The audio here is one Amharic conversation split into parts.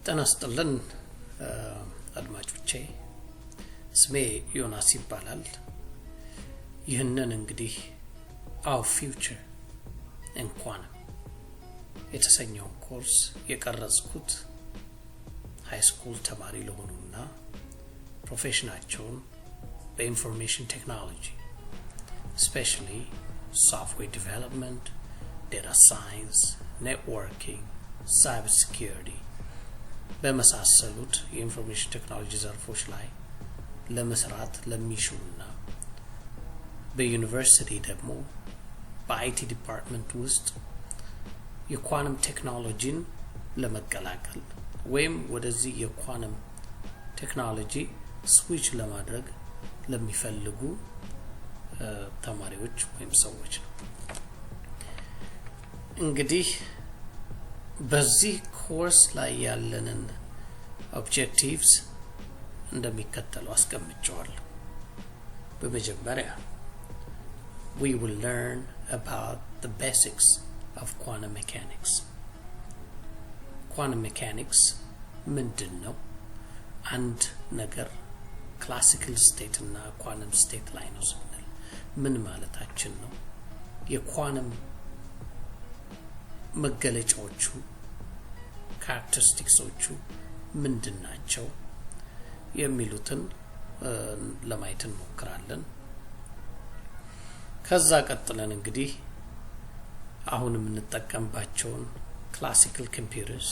ጤና ይስጥልን አድማጮቼ ስሜ ዮናስ ይባላል ይህንን እንግዲህ our future in quantum የተሰኘው ኮርስ የቀረጽኩት ሃይ ስኩል ተማሪ ለሆኑና ፕሮፌሽናቸውን በኢንፎርሜሽን ቴክኖሎጂ especially software development, data science, networking, cyber security በመሳሰሉት የኢንፎርሜሽን ቴክኖሎጂ ዘርፎች ላይ ለመስራት ለሚሹና በዩኒቨርሲቲ ደግሞ በአይቲ ዲፓርትመንት ውስጥ የኳንተም ቴክኖሎጂን ለመቀላቀል ወይም ወደዚህ የኳንተም ቴክኖሎጂ ስዊች ለማድረግ ለሚፈልጉ ተማሪዎች ወይም ሰዎች ነው። እንግዲህ በዚህ ኮርስ ላይ ያለንን ኦብጀክቲቭስ እንደሚከተለው አስቀምጫለሁ። በመጀመሪያ we will learn about the basics of quantum mechanics. Quantum mechanics ምንድነው? አንድ ነገር ክላሲካል ስቴት እና ኳንተም ስቴት ላይ ነው ስንል ምን ማለታችን ነው? የኳንተም መገለጫዎቹ ካራክተሪስቲክሶቹ ምንድናቸው የሚሉትን ለማየት እንሞክራለን። ከዛ ቀጥለን እንግዲህ አሁን የምንጠቀምባቸውን ክላሲካል ኮምፒውተርስ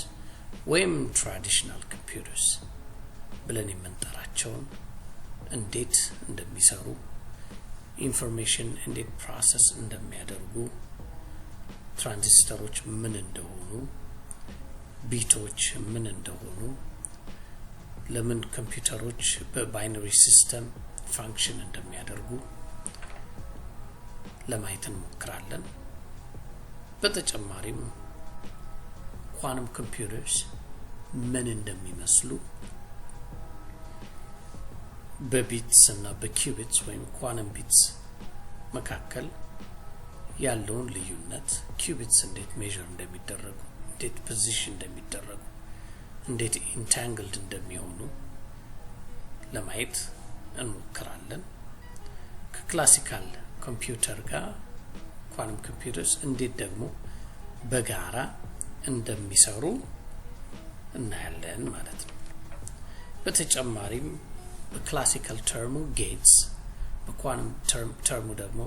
ወይም ትራዲሽናል ኮምፒውተርስ ብለን የምንጠራቸውን እንዴት እንደሚሰሩ ኢንፎርሜሽን እንዴት ፕሮሰስ እንደሚያደርጉ ትራንዚስተሮች ምን እንደሆኑ ቢቶች ምን እንደሆኑ ለምን ኮምፒውተሮች በባይነሪ ሲስተም ፋንክሽን እንደሚያደርጉ ለማየት እንሞክራለን። በተጨማሪም ኳንተም ኮምፒውተርስ ምን እንደሚመስሉ በቢትስ እና በኪዩቢትስ ወይም ኳንተም ቢትስ መካከል ያለውን ልዩነት ኪዩቢትስ እንዴት ሜዠር እንደሚደረጉ እንዴት ፖዚሽን እንደሚደረጉ እንዴት ኢንታንግልድ እንደሚሆኑ ለማየት እንሞክራለን። ከክላሲካል ኮምፒውተር ጋር ኳንተም ኮምፒውተርስ እንዴት ደግሞ በጋራ እንደሚሰሩ እናያለን ማለት ነው። በተጨማሪም በክላሲካል ተርሙ ጌትስ በኳንተም ተርሙ ደግሞ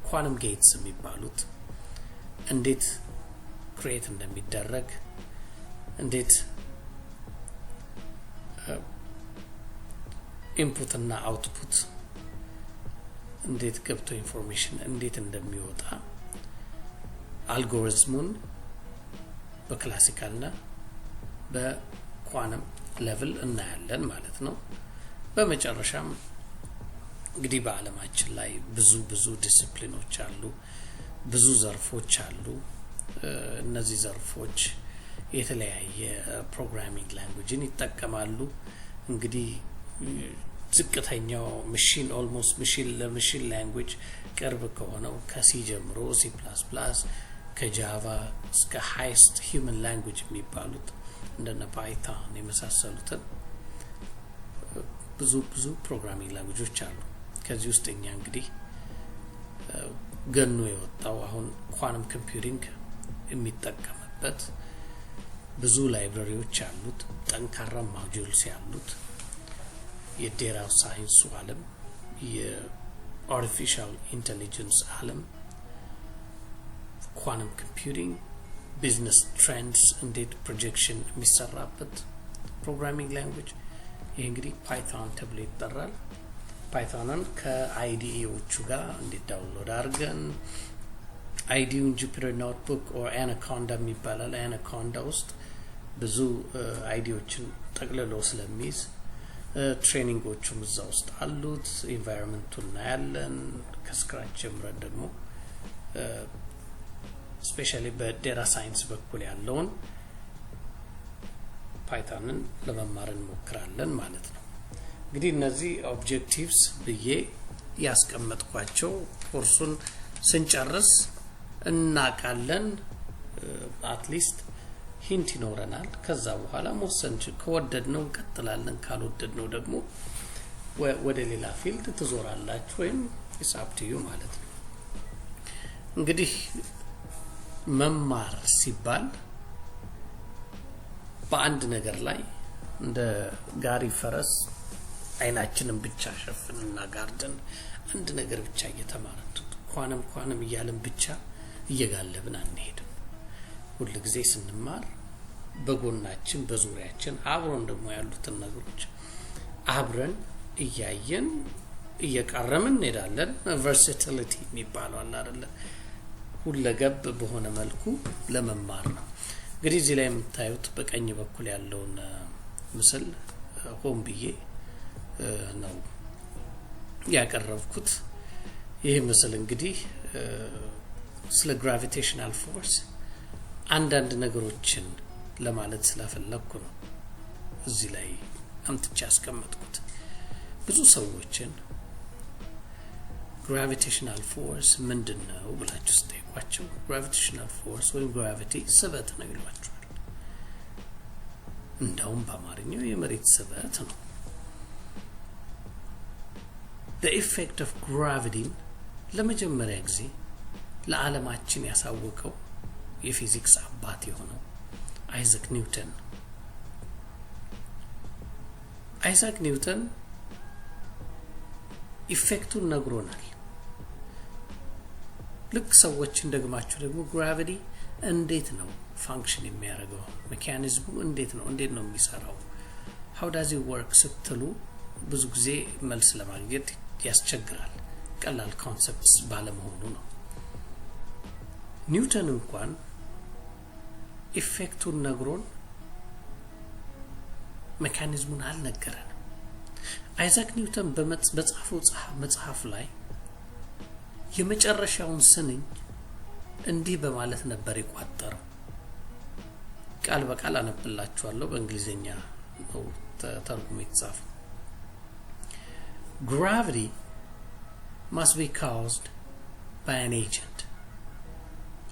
ኳንተም ጌትስ የሚባሉት እንዴት ክሬት እንደሚደረግ እንዴት ኢንፑት እና አውትፑት እንዴት ገብቶ ኢንፎርሜሽን እንዴት እንደሚወጣ አልጎሪዝሙን በክላሲካልና በኳንተም ሌቭል እናያለን ማለት ነው። በመጨረሻም እንግዲህ በአለማችን ላይ ብዙ ዲሲፕሊኖች አሉ፣ ብዙ ዘርፎች አሉ። እነዚህ ዘርፎች የተለያየ ፕሮግራሚንግ ላንጉዌጅን ይጠቀማሉ። እንግዲህ ዝቅተኛው ማሽን ኦልሞስት ለማሽን ላንጉዌጅ ቅርብ ከሆነው ከሲ ጀምሮ ሲ++፣ ከጃቫ እስከ ሃይስት ሂውመን ላንጉዌጅ የሚባሉት እንደነ ፓይተን የመሳሰሉትን ብዙ ፕሮግራሚንግ ላንጉዌጆች አሉ። ከዚህ ውስጥ እኛ እንግዲህ ገኖ የወጣው አሁን ኳንተም ኮምፒውቲንግ የሚጠቀምበት ብዙ ላይብረሪዎች አሉት፣ ጠንካራ ሞጁልስ ያሉት የዴታ ሳይንሱ ዓለም የአርቲፊሻል ኢንተለጀንስ ዓለም ኳንተም ኮምፒውቲንግ ቢዝነስ ትሬንድስ እንዴት ፕሮጀክሽን የሚሰራበት ፕሮግራሚንግ ላንጉዌጅ ይሄ እንግዲህ ፓይተን ተብሎ ይጠራል። ፓይተንን ከአይዲኢዎቹ ጋር እንዴት ዳውንሎድ አድርገን አይዲውን ጁፒተር ኖትቡክ ኦር አናኮንዳ የሚባላል አናኮንዳ ውስጥ ብዙ አይዲዎችን ጠቅልሎ ስለሚይዝ ትሬኒንጎቹም እዛ ውስጥ አሉት። ኢንቫይሮንመንቱን እናያለን ከስክራች ጀምረን ደግሞ ስፔሻሊ በዴታ ሳይንስ በኩል ያለውን ፓይተንን ለመማር እንሞክራለን ማለት ነው። እንግዲህ እነዚህ ኦብጀክቲቭስ ብዬ ያስቀመጥኳቸው ኮርሱን ስንጨርስ እናቃለን አትሊስት ሂንት ይኖረናል ከዛ በኋላ መወሰን ከወደድነው እንቀጥላለን ካልወደድነው ደግሞ ወደ ሌላ ፊልድ ትዞራላችሁ ወይም ኢሳፕቲዩ ማለት ነው እንግዲህ መማር ሲባል በአንድ ነገር ላይ እንደ ጋሪ ፈረስ አይናችንን ብቻ ሸፍንና ጋርደን አንድ ነገር ብቻ እየተማርን ኳንም እያለን ብቻ እየጋለብን አንሄድም ሁሉ ጊዜ ስንማር በጎናችን በዙሪያችን አብሮን ደግሞ ያሉትን ነገሮች አብረን እያየን እየቀረምን እንሄዳለን ቨርሳቲሊቲ የሚባለው አለ አይደል ሁለገብ በሆነ መልኩ ለመማር ነው እንግዲህ እዚህ ላይ የምታዩት በቀኝ በኩል ያለውን ምስል ሆም ብዬ ነው ያቀረብኩት ይሄ ምስል እንግዲህ ስለ ግራቪቴሽናል ፎርስ አንዳንድ ነገሮችን ለማለት ስለፈለኩ ነው እዚህ ላይ አምጥቼ አስቀመጥኩት ብዙ ሰዎችን gravitational force ምንድነው ብላችሁ ስጠይቋቸው gravitational force ወይ gravity ስበት ነው ይሏቸዋል እንደውም በአማርኛው የመሬት ስበት ነው the effect of gravity ለመጀመሪያ ጊዜ ለዓለማችን ያሳወቀው የፊዚክስ አባት የሆነው አይዛክ ኒውተን ኢፌክቱን ነግሮናል ልክ ሰዎችን ደግማችሁ ደግሞ ግራቪቲ እንዴት ነው ፋንክሽን የሚያደርገው ሜካኒዝሙ እንዴት ነው የሚሰራው how does it work ስትሉ ብዙ ጊዜ መልስ ለማግኘት ያስቸግራል ቀላል ኮንሰፕትስ ባለመሆኑ ነው ኒውተን እንኳን ኢፌክቱን ነግሮን ሜካኒዝሙን አልነገረንም አይዛክ ኒውተን በመጽሐፉ መጽሐፍ ላይ የመጨረሻውን ስንኝ እንዲህ በማለት ነበር የቋጠረው ቃል በቃል አነብላችኋለሁ በእንግሊዘኛ ነው ተርጉሞ የተጻፈው Gravity must be caused by an agent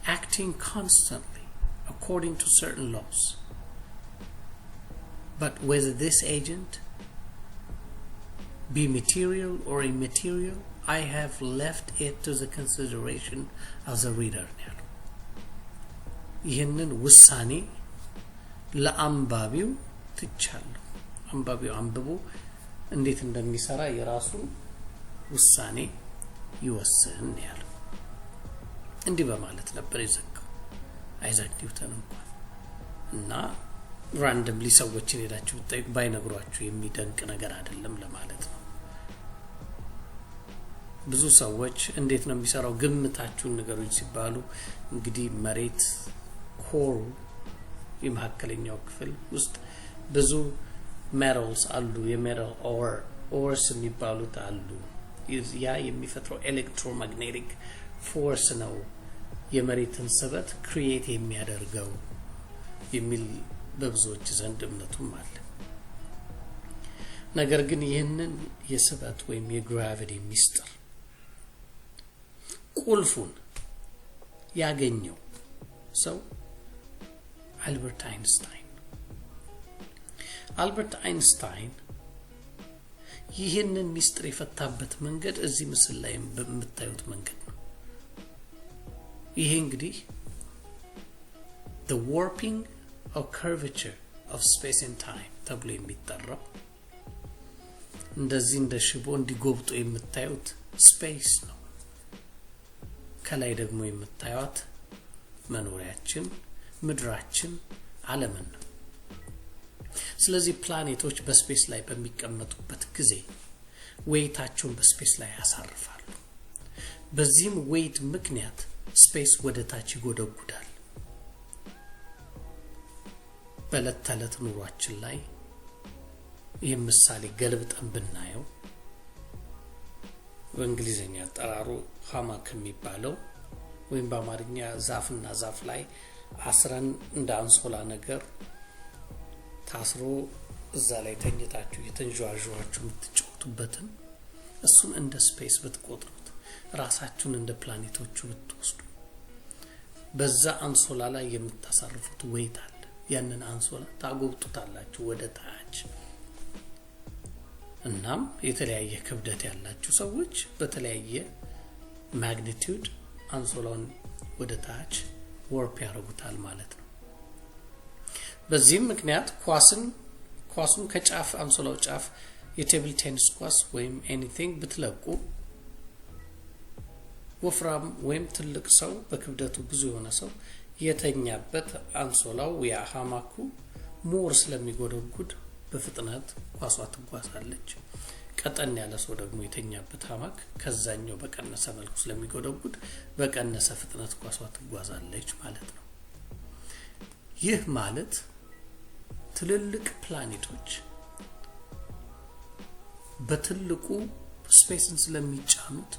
acting constantly according to certain laws. But whether this agent be material or immaterial, I have left it to the consideration of the reader. ይህንን ውሳኔ ለአንባቢው ትቻለሁ አንባቢው አንብቦ እንዴት እንደሚሰራ የራሱን ውሳኔ ይወስን ያለው እንዲህ በማለት ነበር የዘጋው አይዛክ ኒውተን እንኳን እና ራንደምሊ ሰዎችን ሄዳችሁ ብትጠይቁ ባይነግሯችሁ የሚደንቅ ነገር አይደለም ለማለት ነው ብዙ ሰዎች እንዴት ነው የሚሰራው ግምታችሁን ነገሮች ሲባሉ እንግዲህ መሬት ኮር የመሐከለኛው ክፍል ውስጥ ብዙ metals አሉ የሜታል ኦርስ የሚባሉት አሉ ያ የሚፈጥረው ኤሌክትሮማግኔቲክ ፎርስ ነው የመሬትን ስበት ክሪኤት የሚያደርገው የሚል በብዙዎች ዘንድ እምነቱም አለ ነገር ግን ይህንን የስበት ወይም የግራቪቲ ሚስጥር ቁልፉን ያገኘው ሰው አልበርት አይንስታይን ይህንን ሚስጥር የፈታበት መንገድ እዚህ ምስል ላይ በምታዩት መንገድ ነው ይሄ እንግዲህ the warping or curvature of space and time ተብሎ የሚጠራው እንደዚህ እንደ ሽቦ እንዲጎብጦ የምታዩት ስፔስ ነው ከላይ ደግሞ የምታዩት መኖሪያችን ምድራችን ዓለምን ነው ስለዚህ ፕላኔቶች በስፔስ ላይ በሚቀመጡበት ጊዜ ዌይታቸውን በስፔስ ላይ ያሳርፋሉ በዚህም ዌይት ምክንያት ስፔስ ወደ ታች ይጎደጉዳል በዕለት ተዕለት ኑሯችን ላይ ይህ ምሳሌ ገልብጠን ብናየው በእንግሊዘኛ አጠራሩ ሃማክ የሚባለው ወይም በአማርኛ ዛፍና ዛፍ ላይ አስረን እንደ አንሶላ ነገር ታስሮ እዛ ላይ ተኝታችሁ የተንጇጇችሁ የምትጫወቱበትን እሱን እንደ ስፔስ ብትቆጥሩት ራሳችሁን እንደ ፕላኔቶቹ ብትወስዱ በዛ አንሶላ ላይ የምታሳርፉት ዌይት አለ ያንን አንሶላ ታጎብጡታላችሁ ወደ ታች እናም የተለያየ ክብደት ያላችሁ ሰዎች በተለያየ ማግኒቲዩድ አንሶላውን ወደ ታች ወርፕ ያደርጉታል ማለት ነው በዚህም ምክንያት ኳሱን ከጫፍ አንሶላው ጫፍ የቴብል ቴኒስ ኳስ ወይም ኤኒቲንግ ብትለቁ ወፍራም ወይም ትልቅ ሰው በክብደቱ ብዙ የሆነ ሰው የተኛበት አንሶላው ያ ሐማኩ ሞር ስለሚጎደጉድ በፍጥነት ኳሷ ትጓዛለች ቀጠን ያለ ሰው ደግሞ የተኛበት ሐማክ ከዛኛው በቀነሰ መልኩ ስለሚጎደጉድ በቀነሰ ፍጥነት ኳሷ ትጓዛለች ማለት ነው ይህ ማለት ትልልቅ ፕላኔቶች በትልቁ ስፔስን ስለሚጫኑት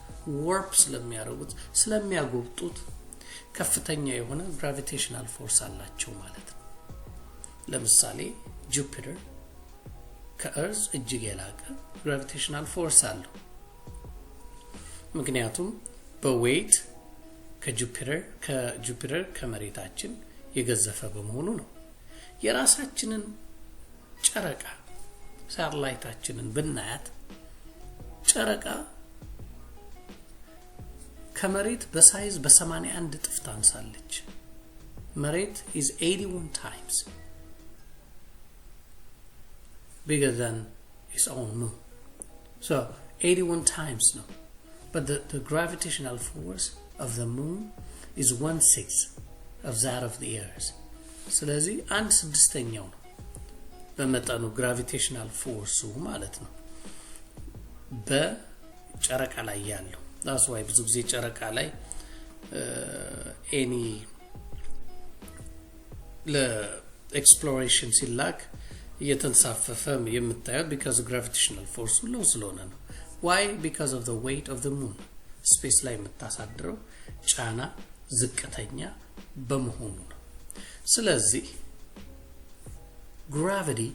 warp ስለሚያደርጉት ስለሚያጎብጡት ከፍተኛ የሆነ gravitational force አላቸው ማለት ነው ለምሳሌ ጁፒተር ከእርዝ እጅግ የላቀ gravitational force አለው ምክንያቱም በዌይት ከጁፒተር ከመሬታችን የገዘፈ በመሆኑ ነው የራሳችንን ጨረቃ ሳተላይታችንን ብናያት ጨረቃ ከመሬት በሳይዝ በ81 እጥፍ ታንሳለች መሬት is 81 times bigger than its own moon so 81 times no but the gravitational force of the moon is 1/6 of that of the earth ስለዚህ 1/6 ነው በመጠኑ gravitational force ማለት ነው በጨረቃ ላይ ያለው that's why ብዙ ጊዜ ጨረቃ ላይ any ለኤክስፕሎሬሽን ሲላክ እየተንሳፈፈ የምታዩት because gravitational force low ስለሆነ ነው why because of the weight of the moon space ላይ የምታሳድረው ጫና ዝቅተኛ በመሆኑ ነው ስለዚህ gravity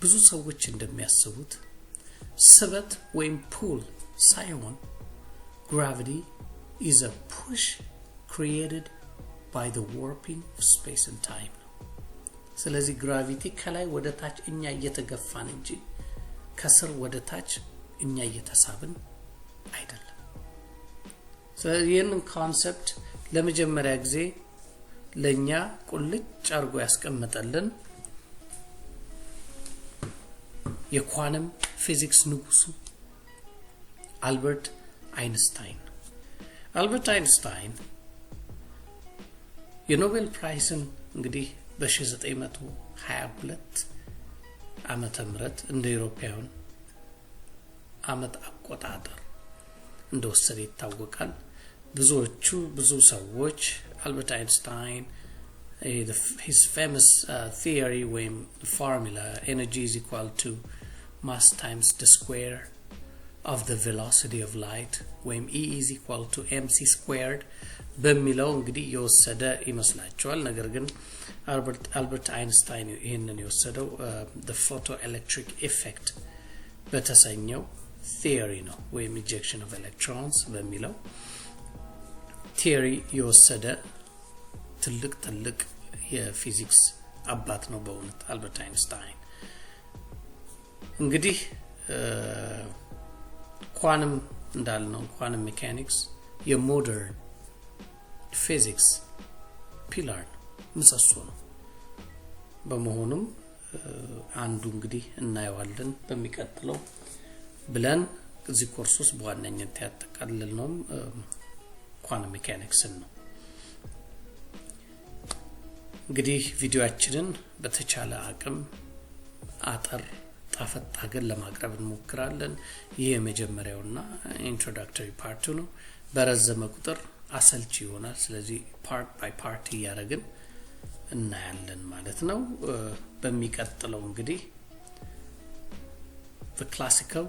ብዙ ሰዎች እንደሚያስቡት ስበት ወይም pull ሳይሆን gravity is a push created by the warping of space and time ስለዚህ gravity ከላይ ወደ ታች እኛ እየተገፋን እንጂ ከስር ወደ ታች እኛ እየተሳብን አይደለም ስለዚህ ይህንን ኮንሰፕት ለመጀመሪያ ጊዜ ለኛ ቁልጭ አርጎ ያስቀመጠልን የኳንተም ፊዚክስ ንጉሱ አልበርት አይንስታይን የኖቤል ፕራይስን እንግዲህ በ1922 ዓመተ ምህረት እንደ ኢሮፓውያን ዓመት አቆጣጠር እንደወሰደ ይታወቃል ብዙ ሰዎች አልበርት አይንስታይን his famous theory when formula energy is equal to mass times the square of the velocity of light when E is equal to mc squared በሚለው እንግዲህ የወሰደ ይመስላችኋል ነገር ግን አልበርት አይንስታይን ይሄንን የወሰደው the photoelectric effect በተሰኘው theory ነው ወይም ejection of electrons በሚለው theory የወሰደ ትልቅ የፊዚክስ አባት ነው በእውነት አልበርት አይንስታይን እንግዲህ ኳንተም እንዳልነው ኳንተም ሜካኒክስ የሞደርን ፊዚክስ ፒላር ምሰሶ ነው በመሆኑም አንዱ እንግዲህ እናየዋለን በሚቀጥለው ብለን እዚህ ኮርስ ውስጥ በዋነኝነት ያጠቃልልነው ኳንተም ሜካኒክስን ነው እንግዲህ ቪዲዮአችንን በተቻለ አቅም አጠር ጣፈጣገን ለማቅረብ እንሞክራለን ይሄ የመጀመሪያውና ኢንትሮዳክተሪ ፓርቱ ነው በረዘመ ቁጥር አሰልቺ ይሆናል ስለዚህ ፓርት ባይ ፓርት ያረጋግን እናያለን ማለት ነው በሚቀጥለው እንግዲህ the classical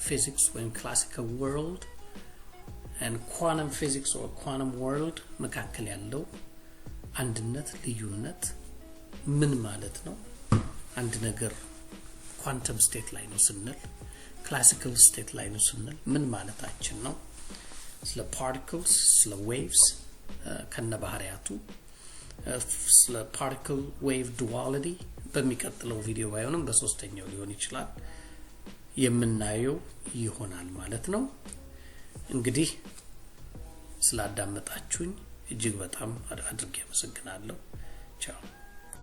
physics when classical world and quantum physics or quantum world መካከል ያለው አንድነት ልዩነት ምን ማለት ነው አንድ ነገር ኳንተም ስቴት ላይ ነው ስንል ክላሲካል ስቴት ላይ ነው ስንል ምን ማለታችን ነው ስለ ፓርቲክልስ ስለ ዌቭስ ከነባህሪያቱ ስለ ፓርቲክል ዌቭ ዱዋሊቲ በሚቀጥለው ቪዲዮ ባይሆንም በሶስተኛው ሊሆን ይችላል የምናየው ይሆናል ማለት ነው። እንግዲህ ስላዳመጣችሁኝ እጅግ በጣም አድርጌ አመሰግናለሁ። ቻው